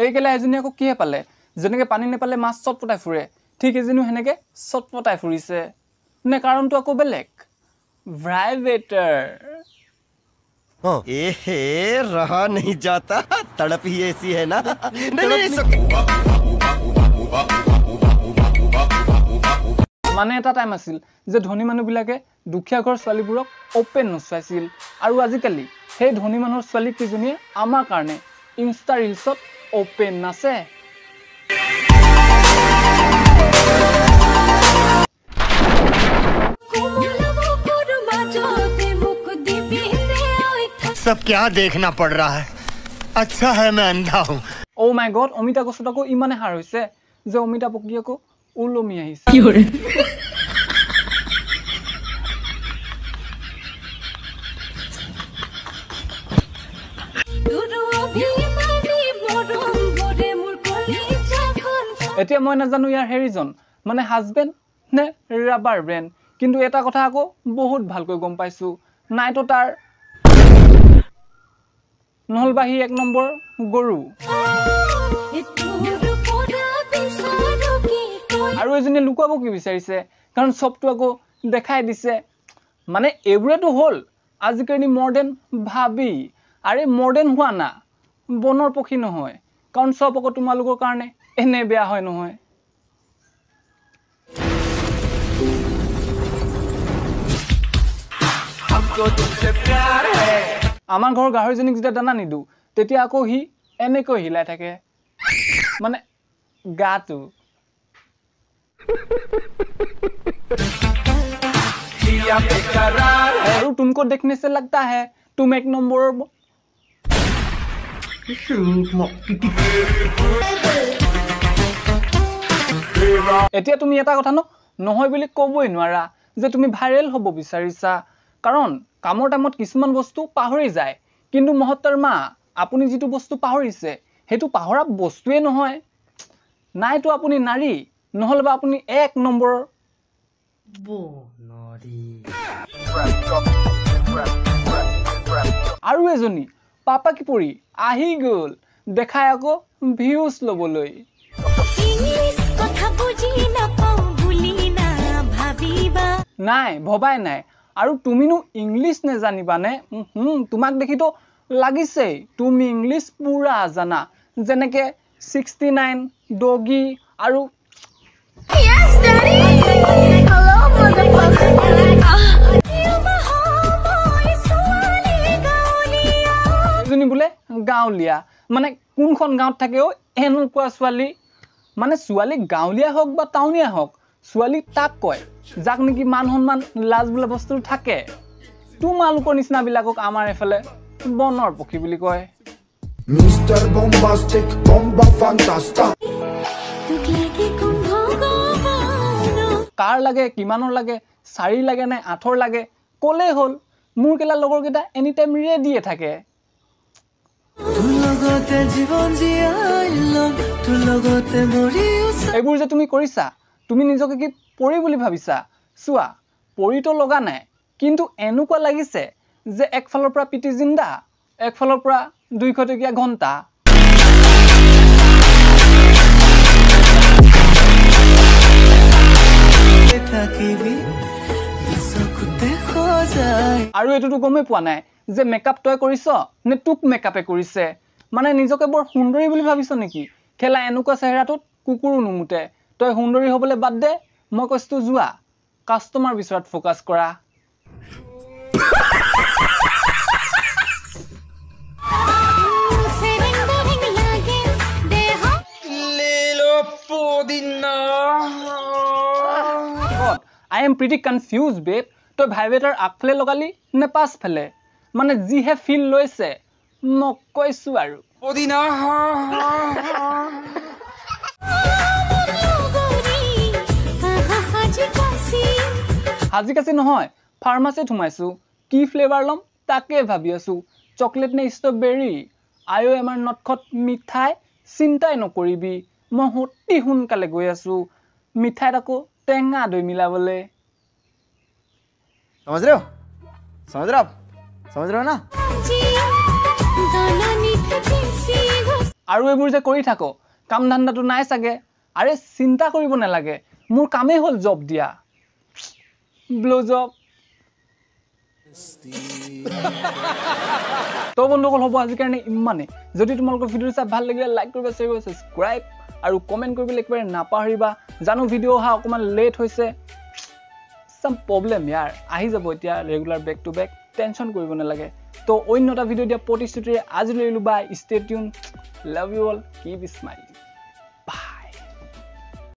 এইকেলা এজনী আকৌ কিহে পালে যেনেকে পানী নেপালে মাছ চটপটাই ফুৰে ঠিক এজনীও সেনেকে চটপটাই ফুৰিছে নে কাৰণটো আকৌ বেলেগ ভাইব্ৰেটৰ एहे रहा नहीं जाता तड़प ही ऐसी है ना মানে এটা টাইম আছিল যে ধনী মানুহবিলাকে দুখীয়া ঘৰ ছোৱালীবোৰক ওপেন নচুৱাইছিল আৰু আজিকালি সেই ধনী মানুহৰ ছোৱালী কেইজনীয়ে আমাৰ কাৰণে ইনষ্টা ৰিলছত ওপেন নাচে सब क्या देखना पड़ रहा है अच्छा है मैं अंधा हूँ ओ माय गॉड অমিতা গছত আকৌ ইমানে হার হৈছে যে অমিতা পকি আকৌ ওলমি আহিছে কি কৰে এতিয়া মই নাজানো ইয়াৰ হেৰিজন মানে হাজবেণ্ড নে ৰাবাৰ ব্ৰেণ্ড কিন্তু এটা কথা আকৌ বহুত ভালকৈ গম পাইছো নাইতো তাৰ নহলবাহি এক নম্বৰ গৰু আৰু এজনী লুকুৱাব কি বিচাৰিছে কাৰণ সবটো আকৌ দেখাই দিছে মানে এইবোৰেতো হল আজিকালি মডাৰ্ণ ভাবি আৰে মডাৰ্ণ হোৱা না বনৰ পক্ষী নহয় কাৰণ সব আকৌ তোমালোকৰ কাৰণে এনে বেয়া হয় নহয় আমাৰ ঘৰৰ গাহৰিজনীক যেতিয়া দানা নিদু তেতিয়া আকৌ হি এনেকৈ হিলাই থাকে মানে গাটো और तुमको देखने से लगता है तुम एक नंबर এতিয়া তুমি এটা কথা নহয় বুলি কবই নোৱাৰা যে তুমি ভাইৰেল হ'ব বিচাৰিছা কাৰণ কামৰ টাইমত কিছুমান বস্তু পাহৰি যায় কিন্তু মহত্তৰমা আপুনি যেটো বস্তু পাহৰিছে হেতু পাহৰা বস্তুৱে নহয় নাইতো আপুনি নাৰী নহলবা আপুনি এক নম্বৰ আৰু এজনী পাপা কি পৰি আহি গল দেখাই আকৌ ভিউজ লবলৈ নাই ভবাই নাই আৰু তুমিনো ইংলিশ নে জানিবানে তোমাক দেখি তো লাগিছে তুমি ইংলিশ পুৰা জানা যেনেকে 69 ডগি আৰু Yes, Daddy! Hello, motherfucker! এজনী বোলে গাঁৱলীয়া মানে কোনখন গাঁৱত থাকেও এনেকুৱা ছোৱালী মানে ছোৱালী গাঁৱলীয়া হওক বা টাউনীয়া হওক ছোৱালী তাক কয় যাক নেকি মান সন্মান লাজ বোলা বস্তু থাকে তোমালোকৰ নিচিনা বিলাকক আমাৰ এফালে বনৰ পক্ষী বুলি কয় মিস্টাৰ বম্বাস্টিক বম্বা ফান্টাস্টিক কাৰ লাগে কিমানৰ লাগে 4 লাগে নে 8 লাগে কলে হল মোৰ কেলা লগৰ কেটা এনি টাইম ৰেডিয়ে থাকে এইবোৰ যে তুমি কৰিছা তুমি নিজকে কি পৰি বুলি ভাবিছা চোৱা পৰিটো লগা নাই কিন্তু এনেকুৱা লাগিছে যে একফালৰ পৰা পিটি জিন্দা একফালৰ পৰা 200 টকীয়া ঘন্টা আৰু এটোটো গমে পোৱা নাই যে মেকআপ তই কৰিছ নে টুক মেকআপে কৰিছে মানে নিজকে বৰ সুন্দৰী বুলি ভাবিছ নেকি খেলা এনেকুৱা চেহেৰাটোত কুকুৰো নুমুতে তই সুন্দৰী হ'বলে বাদ দে মই কৈছো যোৱা কাস্টমাৰ বিচৰাত ফোকাস কৰা I am pretty confused babe তো ভাইব্ৰেটৰ আগফালে লগালি নে পাছফালে মানে যি হে ফিল লৈছে মই কৈছো আৰু পদিনা হাজি কাছি নহয় ফাৰ্মাসিত সোমাইছো কি ফ্লেভাৰ লম তাকে ভাবি আছো চকলেট নে ষ্ট্ৰবেৰী আইও আমাৰ নটখট মিঠাই চিন্তাই নকৰিবি মই হতি হুনকালে গৈ আছো মিঠাইত আকৌ টেঙা দৈ মিলাবলে समझ रहे हो समझ रहे हो ना? আৰু এইবোৰ যে কৰি থাকো কাম ধান্দাটো নাই চাগে আৰে চিন্তা কৰিব নালাগে মোৰ কামেই হ'ল জব দিয়া ব্লো জব তো বন্ধুসকল হ'ব আজিৰ কাৰণে ইমানেই যদি তোমালোকৰ ভিডিঅ' চাই ভাল লাগিলে লাইক কৰিবা শ্বেয়াৰ কৰিবা সাবস্ক্ৰাইব আৰু কমেন্ট কৰিবলৈ একেবাৰে নাপাহৰিবা জানো ভিডিঅ' অহা অকমান লেট হৈছে some problem यार আহি যাব এতিয়া regular back to back tension কৰিব নালাগে তো অন্য এটা ভিডিঅ' দিয়া প্ৰতিশ্ৰুতিৰে আজি লৈ লুবা stay tune love you all keep smiling